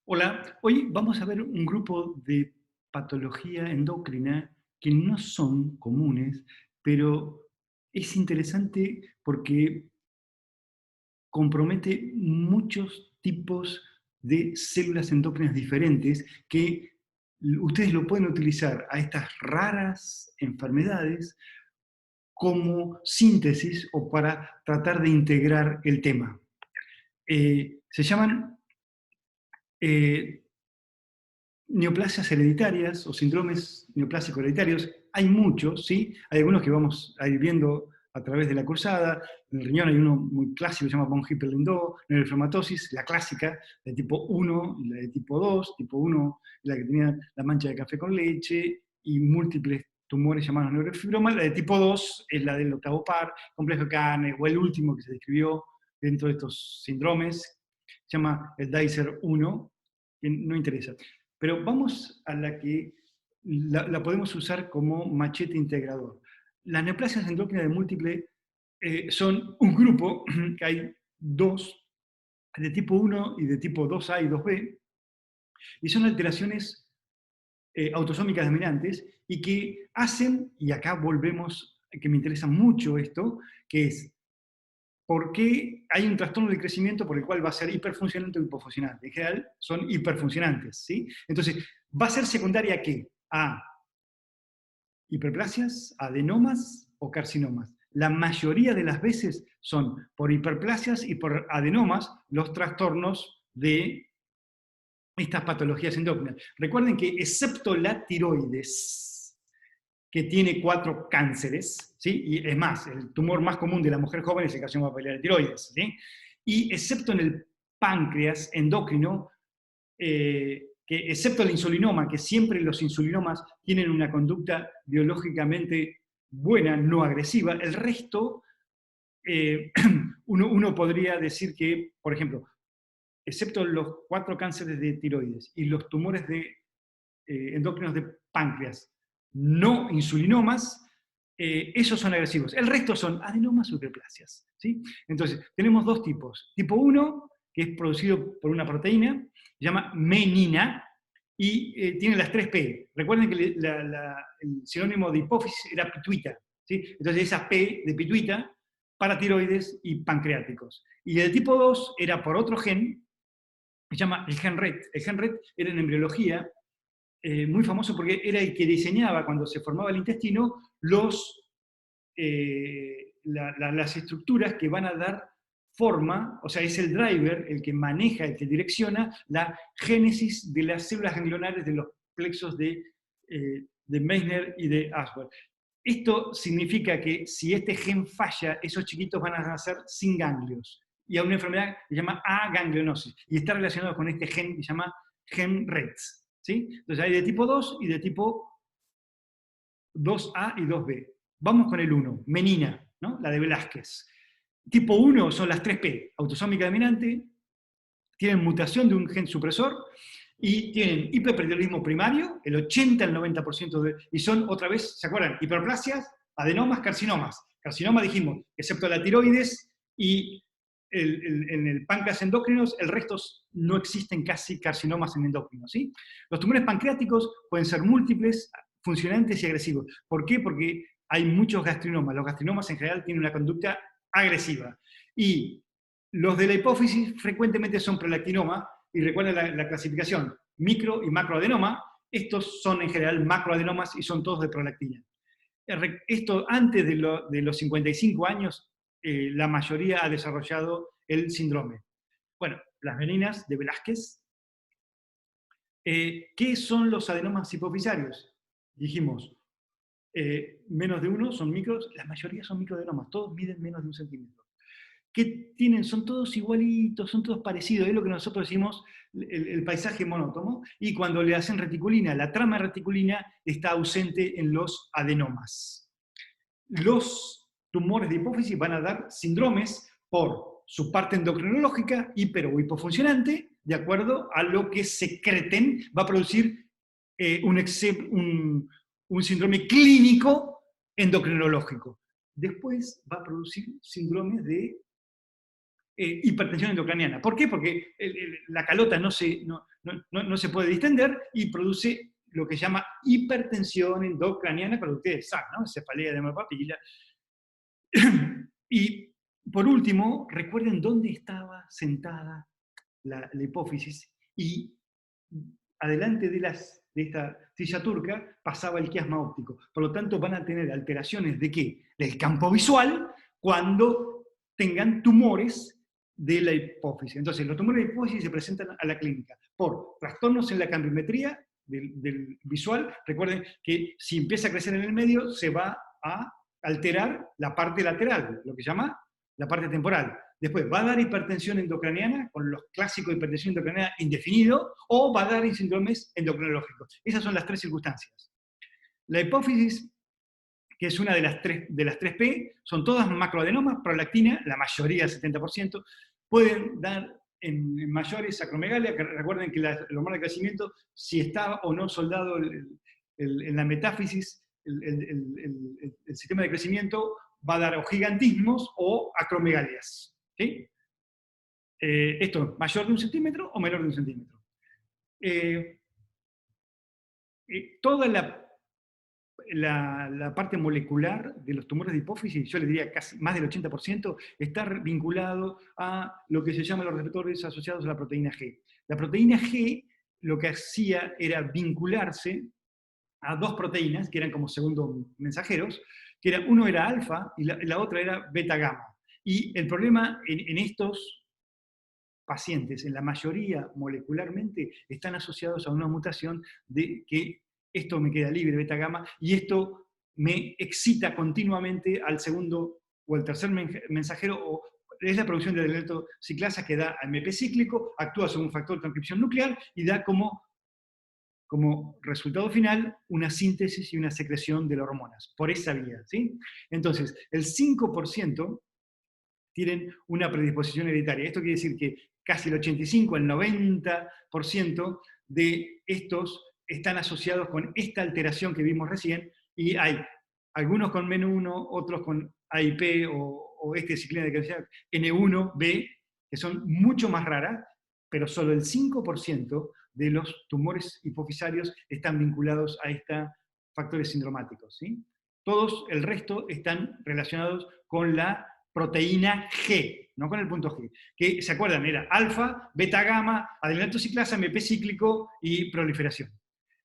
Hola, hoy vamos a ver un grupo de patología endocrina que no son comunes, pero es interesante porque compromete muchos tipos de células endocrinas diferentes que ustedes lo pueden utilizar a estas raras enfermedades como síntesis o para tratar de integrar el tema. Se llaman eh, neoplasias hereditarias o síndromes neoplásicos hereditarios, hay muchos, ¿sí? Hay algunos que vamos a ir viendo a través de la cursada. En el riñón hay uno muy clásico, se llama von Hippel-Lindau, neuroinflamatosis, la clásica, de tipo 1 y la de tipo 2. Tipo 1, la que tenía la mancha de café con leche y múltiples tumores llamados neurofibromas. La de tipo 2 es la del octavo par, complejo de carne, o el último que se describió dentro de estos síndromes, se llama el Dicer 1, que no interesa. Pero vamos a la que la podemos usar como machete integrador. Las neoplasias endócrinas de múltiple son un grupo, que hay dos, de tipo 1 y de tipo 2A y 2B, y son alteraciones autosómicas dominantes y que hacen, y acá volvemos, que me interesa mucho esto, que es ¿por qué hay un trastorno del crecimiento por el cual va a ser hiperfuncionante o hipofuncionante? En general son hiperfuncionantes, ¿sí? Entonces, ¿va a ser secundaria a qué? A hiperplasias, adenomas o carcinomas. La mayoría de las veces son por hiperplasias y por adenomas los trastornos de estas patologías endócrinas. Recuerden que excepto la tiroides, que tiene 4 cánceres, ¿sí? Y es más, el tumor más común de la mujer joven es el carcinoma papiliar de tiroides, ¿sí? Y excepto en el páncreas endocrino, que excepto el insulinoma, que siempre los insulinomas tienen una conducta biológicamente buena, no agresiva, el resto, eh, uno podría decir que, por ejemplo, excepto los 4 cánceres de tiroides y los tumores endocrinos de páncreas, no insulinomas, esos son agresivos. El resto son adenomas o hiperplasias, ¿sí? Entonces, tenemos dos tipos. Tipo 1, que es producido por una proteína, se llama menina, y tiene las 3 P. Recuerden que el sinónimo de hipófisis era pituita, ¿sí? Entonces, esa P de pituita para tiroides y pancreáticos. Y el tipo 2 era por otro gen, se llama el gen RET. El gen RET era en embriología muy famoso porque era el que diseñaba, cuando se formaba el intestino, las estructuras que van a dar forma, o sea, es el driver, el que maneja, el que direcciona la génesis de las células ganglionares de los plexos de Meissner y de Ashworth. Esto significa que si este gen falla, esos chiquitos van a nacer sin ganglios. Y a una enfermedad que se llama aganglionosis. Y está relacionado con este gen que se llama gen RETS. ¿Sí? Entonces hay de tipo 2 y de tipo 2A y 2B. Vamos con el 1, menina, ¿no? La de Velázquez. Tipo 1 son las 3P, autosómica dominante, tienen mutación de un gen supresor y tienen hiperperiorismo primario, el 80 al 90% y son otra vez, ¿se acuerdan? Hiperplasias, adenomas, carcinomas. Carcinoma dijimos, excepto la tiroides y en el páncreas endócrinos, el resto no existen casi carcinomas en endocrinos, ¿sí? Los tumores pancreáticos pueden ser múltiples, funcionantes y agresivos. ¿Por qué? Porque hay muchos gastrinomas. Los gastrinomas en general tienen una conducta agresiva. Y los de la hipófisis frecuentemente son prolactinoma, y recuerden la clasificación, micro y macroadenoma, estos son en general macroadenomas y son todos de prolactina. Esto antes de los 55 años, la mayoría ha desarrollado el síndrome. Bueno, las meninas de Velázquez. ¿Qué son los adenomas hipofisarios? Dijimos, menos de uno son micros, la mayoría son microadenomas, todos miden menos de 1 centímetro. ¿Qué tienen? Son todos igualitos, son todos parecidos, es lo que nosotros decimos el paisaje monótono, y cuando le hacen reticulina, la trama reticulina está ausente en los adenomas. Los tumores de hipófisis van a dar síndromes por su parte endocrinológica, hiper o hipofuncionante, de acuerdo a lo que secreten, va a producir un síndrome clínico endocrinológico. Después va a producir síndromes de hipertensión endocraniana. ¿Por qué? Porque la calota no no se puede distender y produce lo que se llama hipertensión endocraniana, para ustedes saben, ¿no? Cefalea, edema de papila. Y por último, recuerden dónde estaba sentada la hipófisis, y adelante de esta silla turca pasaba el quiasma óptico. Por lo tanto, van a tener alteraciones ¿de qué? Del campo visual cuando tengan tumores de la hipófisis. Entonces, los tumores de hipófisis se presentan a la clínica por trastornos en la cambimetría del visual. Recuerden que si empieza a crecer en el medio, se va a alterar la parte lateral, lo que se llama la parte temporal. Después, va a dar hipertensión endocraniana, con los clásicos de hipertensión endocraniana indefinido, o va a dar síndromes endocrinológicos. Esas son las tres circunstancias. La hipófisis, que es una de las tres P, son todas macroadenomas, prolactina, la mayoría, el 70%, pueden dar en mayores acromegalia, que recuerden que el hormona de crecimiento, si está o no soldado en la metáfisis, el sistema de crecimiento va a dar o gigantismos o acromegalias. ¿Sí? Esto, mayor de 1 centímetro o menor de 1 centímetro. Toda la parte molecular de los tumores de hipófisis, yo les diría casi más del 80%, está vinculado a lo que se llaman los receptores asociados a la proteína G. La proteína G lo que hacía era vincularse a dos proteínas que eran como segundos mensajeros, que uno era alfa y la otra era beta-gamma. Y el problema en estos pacientes, en la mayoría molecularmente, están asociados a una mutación de que esto me queda libre, beta-gamma, y esto me excita continuamente al segundo o al tercer mensajero, o es la producción de adrenalina ciclasa que da AMP cíclico, actúa sobre un factor de transcripción nuclear y da como resultado final una síntesis y una secreción de las hormonas, por esa vía. ¿Sí? Entonces, el 5% tienen una predisposición hereditaria. Esto quiere decir que casi el 85, el 90% de estos están asociados con esta alteración que vimos recién, y hay algunos con MEN1, otros con AIP o ciclina de calcio N1B, que son mucho más raras, pero solo el 5% de los tumores hipofisarios están vinculados a estos factores sindromáticos. ¿Sí? Todos el resto están relacionados con la proteína G, no con el punto G, que, ¿se acuerdan? Era alfa, beta, gamma, adenylato ciclasa, MP cíclico y proliferación.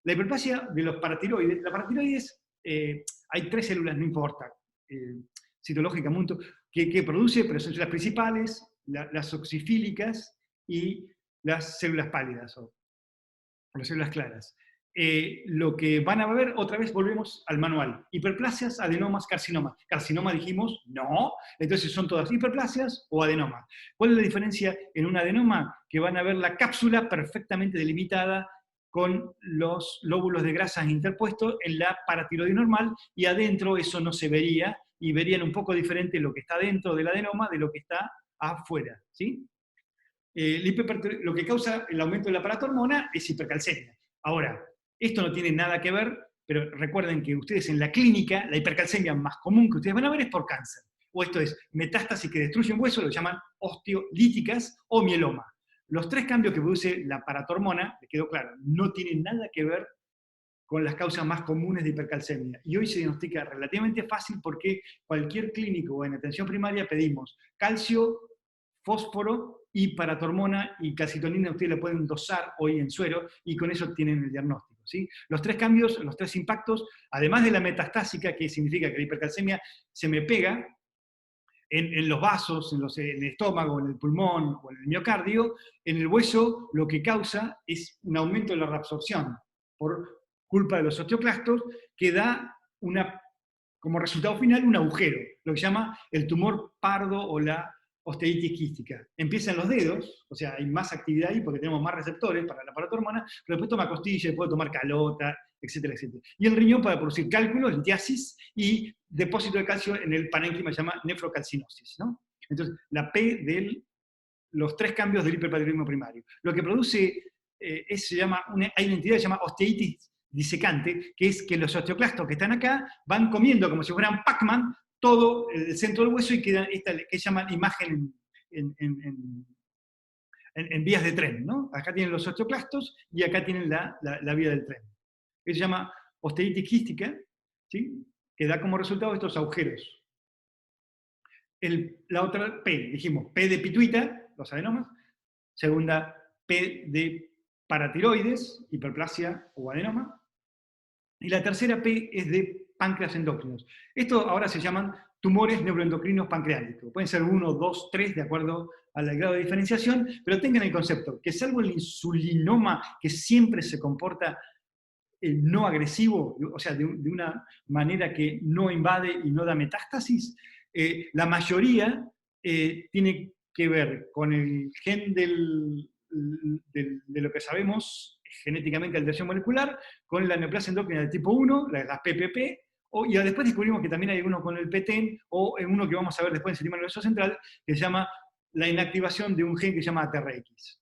La hiperplasia de los paratiroides, la paratiroides, hay tres células, no importa, citológicamente, que produce, pero son las principales, las oxifílicas y las células pálidas, o las células claras. Lo que van a ver, otra vez volvemos al manual. Hiperplasias, adenomas, carcinomas. Carcinoma dijimos, no. Entonces son todas hiperplasias o adenomas. ¿Cuál es la diferencia en un adenoma? Que van a ver la cápsula perfectamente delimitada con los lóbulos de grasas interpuestos en la paratiroide normal, y adentro eso no se vería, y verían un poco diferente lo que está dentro del adenoma de lo que está afuera. ¿Sí? Lo que causa el aumento de la paratormona es hipercalcemia. Ahora, esto no tiene nada que ver, pero recuerden que ustedes en la clínica, la hipercalcemia más común que ustedes van a ver es por cáncer. O esto es metástasis que destruyen hueso, lo llaman osteolíticas o mieloma. Los tres cambios que produce la paratormona, les quedó claro, no tienen nada que ver con las causas más comunes de hipercalcemia. Y hoy se diagnostica relativamente fácil porque cualquier clínico o en atención primaria pedimos calcio, fósforo y paratormona y calcitonina. Ustedes la pueden dosar hoy en suero y con eso tienen el diagnóstico. ¿Sí? Los tres cambios, los tres impactos, además de la metastásica, que significa que la hipercalcemia se me pega en los vasos, en el estómago, en el pulmón o en el miocardio, en el hueso lo que causa es un aumento de la reabsorción por culpa de los osteoclastos, que da como resultado final un agujero, lo que se llama el tumor pardo o la osteitis quística. Empieza en los dedos, o sea, hay más actividad ahí porque tenemos más receptores para la paratormona, pero después toma costilla, puede tomar calota, etcétera, etcétera. Y el riñón para producir cálculos, litiasis y depósito de calcio en el parénquima, se llama nefrocalcinosis, ¿no? Entonces, la P de los tres cambios del hiperpatriotismo primario. Lo que produce, hay una entidad que se llama osteitis disecante, que es que los osteoclastos que están acá van comiendo como si fueran Pac-Man todo el centro del hueso y queda esta que llaman imagen en vías de tren, ¿no? Acá tienen los osteoclastos y acá tienen la vía del tren. Eso se llama osteitis quística, ¿sí? Que da como resultado estos agujeros. La otra P, dijimos, P de pituita, los adenomas. Segunda, P de paratiroides, hiperplasia o adenoma. Y la tercera P es de páncreas endócrinos. Esto ahora se llaman tumores neuroendocrinos pancreáticos. Pueden ser 1, 2, 3, de acuerdo al grado de diferenciación, pero tengan el concepto que salvo el insulinoma, que siempre se comporta no agresivo, o sea, de una manera que no invade y no da metástasis, la mayoría tiene que ver con el gen de lo que sabemos genéticamente, alteración molecular, con la neoplasia endócrina de tipo 1, las PPP, y después descubrimos que también hay uno con el PTEN, o en uno que vamos a ver después en sistema nervioso central, que se llama la inactivación de un gen que se llama ATRX.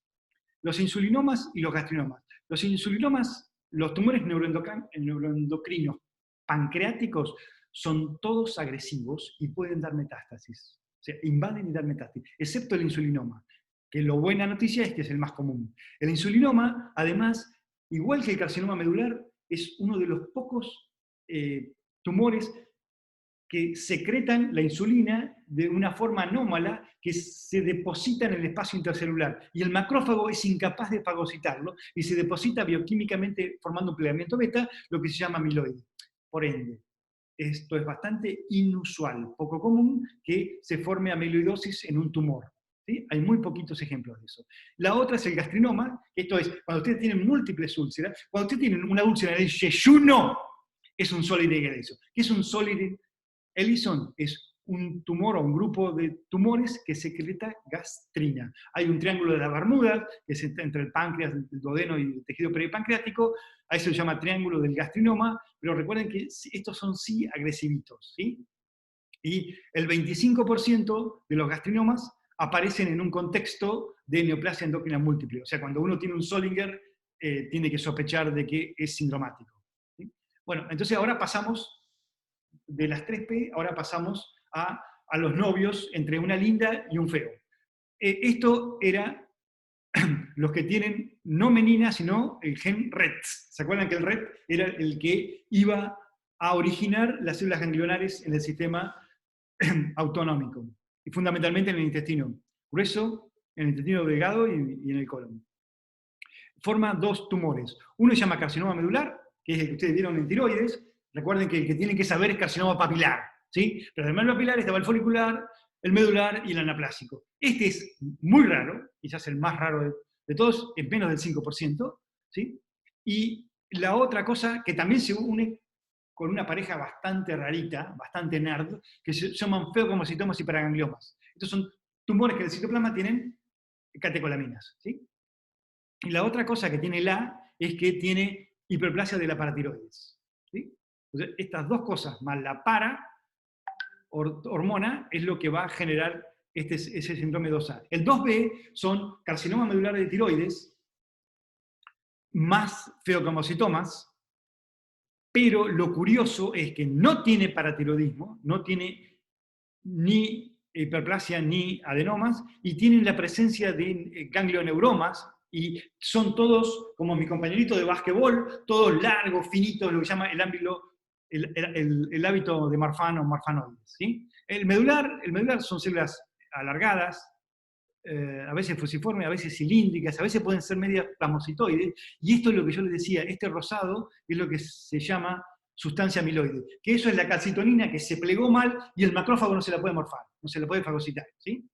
Los insulinomas y los gastrinomas. Los insulinomas, los tumores neuroendocrinos pancreáticos, son todos agresivos y pueden dar metástasis. O sea, invaden y dan metástasis, excepto el insulinoma, que la buena noticia es que es el más común. El insulinoma, además, igual que el carcinoma medular, es uno de los pocos tumores que secretan la insulina de una forma anómala que se deposita en el espacio intercelular. Y el macrófago es incapaz de fagocitarlo y se deposita bioquímicamente formando un plegamiento beta, lo que se llama amiloide. Por ende, esto es bastante inusual, poco común que se forme amiloidosis en un tumor. ¿Sí? Hay muy poquitos ejemplos de eso. La otra es el gastrinoma, esto es, cuando ustedes tienen múltiples úlceras, cuando ustedes tienen una úlcera de yeyuno, es un Solidae Ellison. ¿Qué es un Solidae Ellison? Es un tumor o un grupo de tumores que secreta gastrina. Hay un triángulo de la Bermuda, que es entre el páncreas, el duodeno y el tejido peripancreático, a eso se llama triángulo del gastrinoma, pero recuerden que estos son sí agresivitos, ¿sí? Y el 25% de los gastrinomas aparecen en un contexto de neoplasia endocrina múltiple. O sea, cuando uno tiene un Solinger, tiene que sospechar de que es sindromático. ¿Sí? Bueno, entonces ahora pasamos, de las 3P, ahora pasamos a los novios entre una linda y un feo. Esto era los que tienen no menina, sino el gen RET. ¿Se acuerdan que el RET era el que iba a originar las células ganglionares en el sistema autonómico? Y fundamentalmente en el intestino grueso, en el intestino delgado y en el colon. Forma dos tumores. Uno se llama carcinoma medular, que es el que ustedes vieron en tiroides. Recuerden que el que tienen que saber es carcinoma papilar, ¿sí? Pero además del papilar estaba el folicular, el medular y el anaplásico. Este es muy raro, quizás el más raro de todos, es menos del 5%, ¿sí? Y la otra cosa que también se une con una pareja bastante rarita, bastante nerd, que se llaman feocromocitomas y paragangliomas. Estos son tumores que en el citoplasma tienen catecolaminas, ¿sí? Y la otra cosa que tiene es que tiene hiperplasia de la paratiroides, ¿sí? Entonces, estas dos cosas, más la hormona, es lo que va a generar ese síndrome 2A. El 2B son carcinoma medular de tiroides, más feocromocitomas, pero lo curioso es que no tiene paratiroidismo, no tiene ni hiperplasia ni adenomas, y tienen la presencia de ganglioneuromas, y son todos, como mi compañerito de básquetbol, todos largos, finitos, lo que se llama el hábito de Marfan o marfanoides. ¿Sí? El medular son células alargadas, a veces fusiformes, a veces cilíndricas, a veces pueden ser medias plasmocitoides, y esto es lo que yo les decía, este rosado es lo que se llama sustancia amiloide, que eso es la calcitonina que se plegó mal y el macrófago no se la puede morfar, no se la puede fagocitar, ¿sí?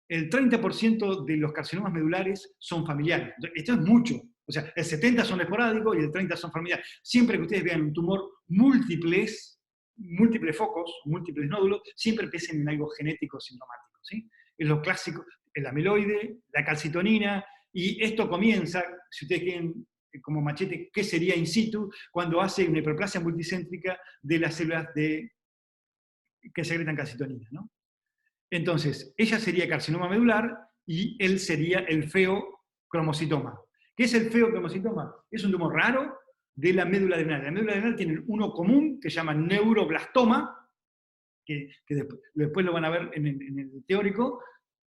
El 30% de los carcinomas medulares son familiares. Esto es mucho. O sea, el 70% son esporádicos y el 30% son familiares. Siempre que ustedes vean un tumor múltiples focos, múltiples nódulos, siempre piensen en algo genético sintomático, ¿sí? Es lo clásico, el amiloide, la calcitonina, y esto comienza, si ustedes quieren como machete, ¿qué sería in situ? Cuando hace una hiperplasia multicéntrica de las células que secretan calcitonina, ¿no? Entonces, ella sería carcinoma medular y él sería el feocromocitoma. ¿Qué es el feocromocitoma? Es un tumor raro de la médula adrenal. La médula adrenal tiene uno común que se llama neuroblastoma, que después lo van a ver en el teórico,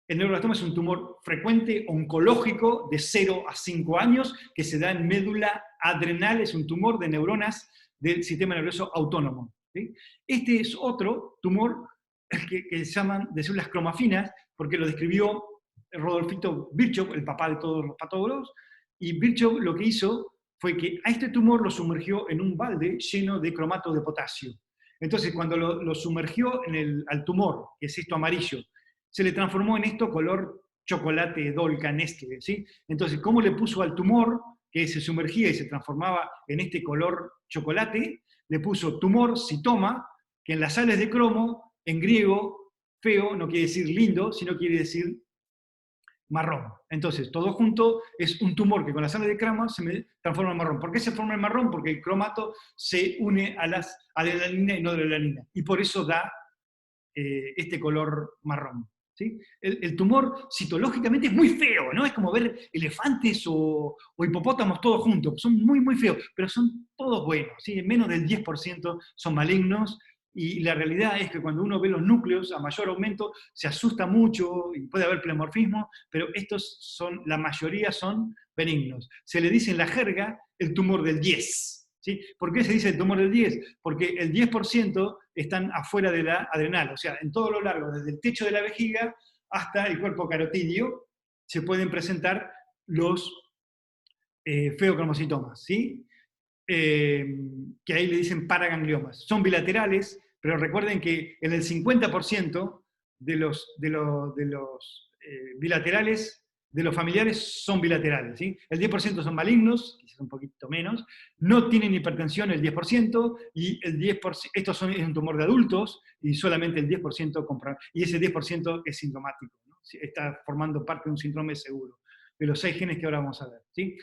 El neuroblastoma es un tumor frecuente oncológico de 0 a 5 años que se da en médula adrenal, es un tumor de neuronas del sistema nervioso autónomo. ¿Sí? Este es otro tumor que se llaman de células cromafinas, porque lo describió Rodolfito Virchow, el papá de todos los patólogos, y Virchow lo que hizo fue que a este tumor lo sumergió en un balde lleno de cromato de potasio. Entonces, cuando lo sumergió al tumor, que es esto amarillo, se le transformó en esto color chocolate Dolca Nestlé, ¿sí? Entonces, ¿cómo le puso al tumor que se sumergía y se transformaba en este color chocolate? Le puso tumor citoma, que en las sales de cromo, en griego, feo no quiere decir lindo, sino quiere decir marrón. Entonces, todo junto es un tumor que con la sales de cromo se me transforma en marrón. ¿Por qué se forma en marrón? Porque el cromato se une a la adenina y no de la adenina. Y por eso da este color marrón. ¿Sí? El tumor citológicamente es muy feo, ¿no? Es como ver elefantes o hipopótamos todos juntos. Son muy, muy feos, pero son todos buenos. ¿Sí? Menos del 10% son malignos. Y la realidad es que cuando uno ve los núcleos a mayor aumento, se asusta mucho y puede haber plemorfismo, pero estos son, la mayoría son benignos. Se le dice en la jerga el tumor del 10. ¿Sí? ¿Por qué se dice el tumor del 10? Porque el 10% están afuera de la adrenal, o sea, en todo lo largo, desde el techo de la vejiga hasta el cuerpo carotidio, se pueden presentar los feocromocitomas, ¿sí? Que ahí le dicen paragangliomas. Son bilaterales, pero recuerden que en el 50% de los bilaterales, de los familiares, son bilaterales. ¿Sí? El 10% son malignos, quizás un poquito menos, no tienen hipertensión el 10%, y el 10%, es un tumor de adultos, y solamente el 10% compran, y ese 10% es sintomático, ¿no? Está formando parte de un síndrome seguro, de los 6 genes que ahora vamos a ver. ¿Sí?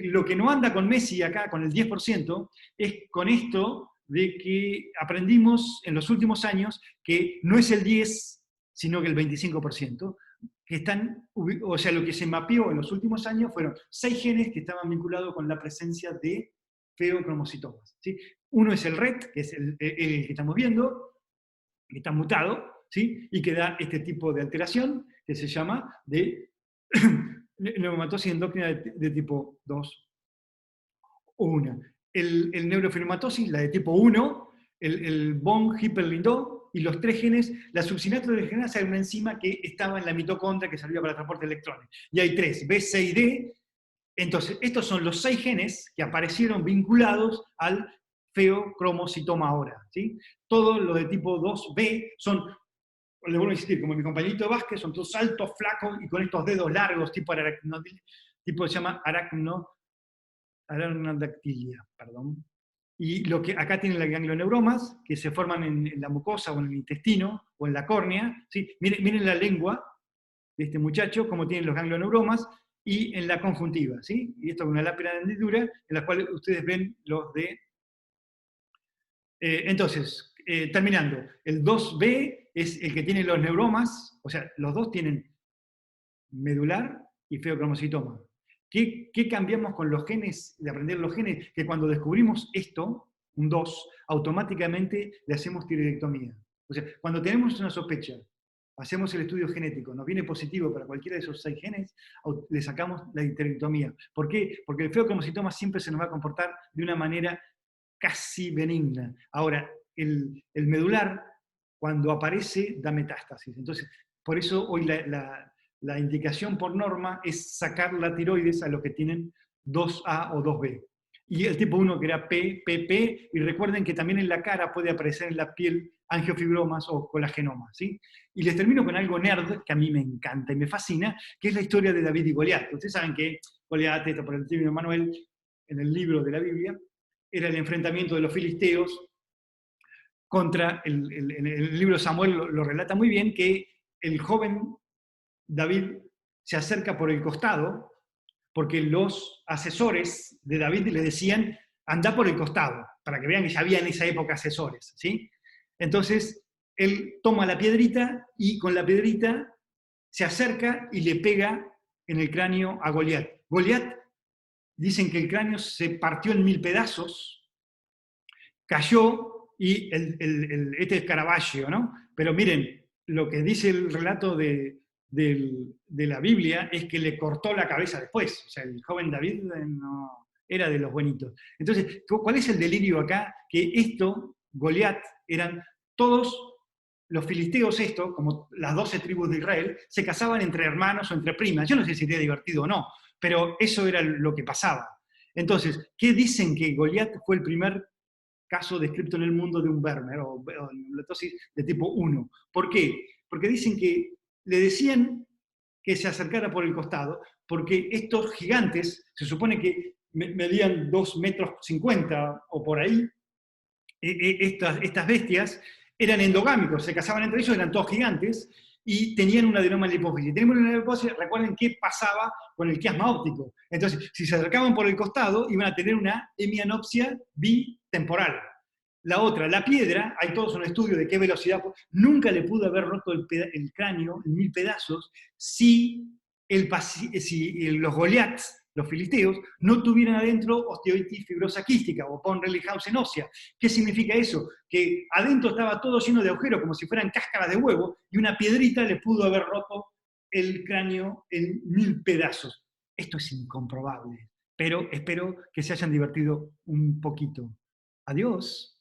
Lo que no anda con Messi acá, con el 10%, es con esto de que aprendimos en los últimos años que no es el 10, sino que el 25%, que están, o sea, lo que se mapeó en los últimos años fueron 6 genes que estaban vinculados con la presencia de feocromocitomas. ¿Sí? Uno es el RET, que es el que estamos viendo, que está mutado, ¿sí? Y que da este tipo de alteración, que se llama de neumatosis endócrina de tipo 2 o 1. El neurofibromatosis, la de tipo 1, el von Hippel-Lindau, y los 3 genes, la succinato de genasa era una enzima que estaba en la mitocondria que servía para el transporte de electrones. Y hay 3, B, C y D. Entonces, estos son los 6 genes que aparecieron vinculados al feocromocitoma ahora. ¿Sí? Todo lo de tipo 2B son, le vuelvo a insistir, como mi compañerito Vázquez, son todos altos, flacos y con estos dedos largos, tipo se llama aracnodactilia, perdón. Y lo que acá tienen las ganglioneuromas, que se forman en la mucosa o en el intestino o en la córnea. ¿Sí? Miren la lengua de este muchacho, cómo tienen los ganglioneuromas, y en la conjuntiva. ¿Sí? Y esto es una lápida de hendidura, en la cual ustedes ven los de... entonces, terminando, el 2B es el que tiene los neuromas, o sea, los dos tienen medular y feocromocitoma. ¿Qué cambiamos con los genes, de aprender los genes? Que cuando descubrimos esto, un 2, automáticamente le hacemos tiroidectomía. O sea, cuando tenemos una sospecha, hacemos el estudio genético, nos viene positivo para cualquiera de esos 6 genes, le sacamos la tiroidectomía. ¿Por qué? Porque el feocromocitoma siempre se nos va a comportar de una manera casi benigna. Ahora, el medular, cuando aparece, da metástasis. Entonces, por eso hoy la indicación por norma es sacar la tiroides a los que tienen 2A o 2B. Y el tipo 1 que era PP, y recuerden que también en la cara puede aparecer en la piel angiofibromas o colagenomas. ¿Sí? Y les termino con algo nerd que a mí me encanta y me fascina, que es la historia de David y Goliat. Ustedes saben que Goliat, esto por el término Manuel, en el libro de la Biblia, era el enfrentamiento de los filisteos contra, el libro de Samuel lo relata muy bien, que el joven David se acerca por el costado, porque los asesores de David le decían, anda por el costado, para que vean que ya había en esa época asesores. ¿Sí? Entonces, él toma la piedrita y con la piedrita se acerca y le pega en el cráneo a Goliat. Goliat, dicen que el cráneo se partió en 1000 pedazos, cayó, y este es Caravaggio, ¿no? Pero miren, lo que dice el relato de de la Biblia es que le cortó la cabeza después. O sea, el joven David no era de los buenitos. Entonces, ¿cuál es el delirio acá? Que esto, Goliat, eran todos los filisteos, como las 12 tribus de Israel, se casaban entre hermanos o entre primas. Yo no sé si sería divertido o no, pero eso era lo que pasaba. Entonces, ¿qué dicen que Goliat fue el primer caso descrito en el mundo de un Vermeer o de tipo 1? ¿Por qué? Porque dicen que le decían que se acercara por el costado, porque estos gigantes, se supone que medían 2,50 m o por ahí, estas bestias eran endogámicos, se casaban entre ellos, eran todos gigantes, y tenían un adenoma en la hipófisis. Tenemos una hipófisis, recuerden qué pasaba con el quiasma óptico. Entonces, si se acercaban por el costado, iban a tener una hemianopsia bitemporal. La otra, la piedra, hay todos un estudio de qué velocidad, nunca le pudo haber roto el cráneo en 1000 pedazos si los Goliaths, los filisteos, no tuvieran adentro osteoitis fibrosa quística o von Relichenhausen ósea. ¿Qué significa eso? Que adentro estaba todo lleno de agujeros, como si fueran cáscaras de huevo, y una piedrita le pudo haber roto el cráneo en 1000 pedazos. Esto es incomprobable, pero espero que se hayan divertido un poquito. Adiós.